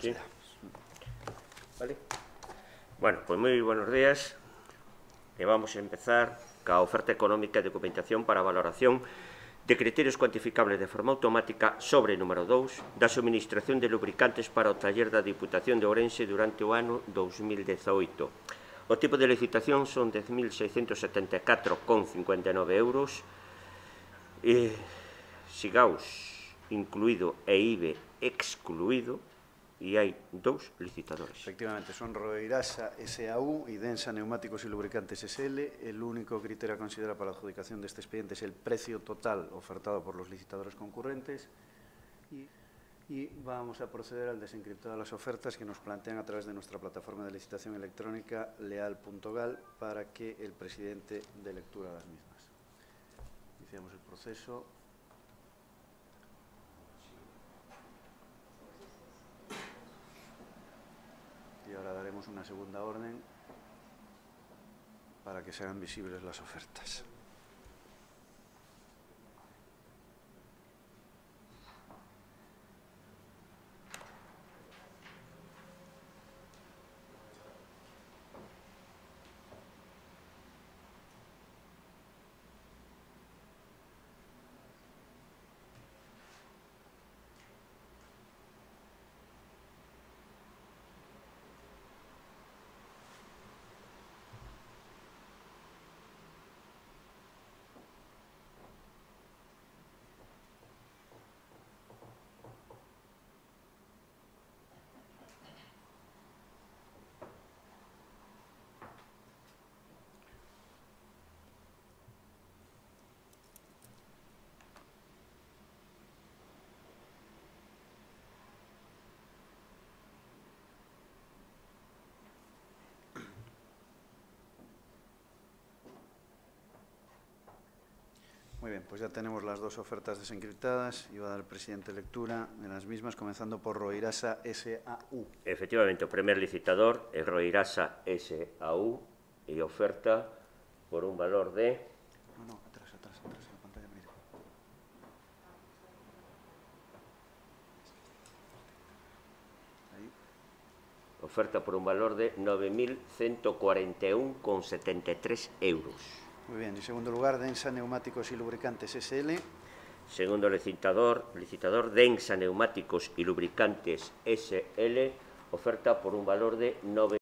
Sí. Vale. Bueno, pues moi buenos días. E vamos a empezar ca oferta económica de documentación para valoración de criterios cuantificables de forma automática sobre número 2 da suministración de lubricantes para o taller da Diputación de Ourense durante o ano 2018. O tipo de licitación son 10.674,59 euros. Sigaus incluído e IBE excluído, e hai dous licitadores. Efectivamente, son Roirasa S.A.U. y Densa Neumáticos y Lubricantes S.L. El único criterio a considerar para la adjudicación de este expediente es el precio total ofertado por los licitadores concurrentes y vamos a proceder al desencriptado de las ofertas que nos plantean a través de nuestra plataforma de licitación electrónica leal.gal para que el presidente dé lectura a las mismas. Iniciamos el proceso. Y ahora daremos una segunda orden para que se hagan visibles las ofertas. Muy bien, pues ya tenemos las dos ofertas desencriptadas y va a dar el presidente lectura de las mismas, comenzando por Roirasa S.A.U. Efectivamente, o primer licitador é Roirasa S.A.U. e oferta por un valor de... No, atrás, en la pantalla media. Ahí. Oferta por un valor de 9.141,73 euros. Muy bien, en segundo lugar, Densa Neumáticos y Lubricantes S.L. Segundo licitador Densa Neumáticos y Lubricantes S.L., oferta por un valor de 9.141,73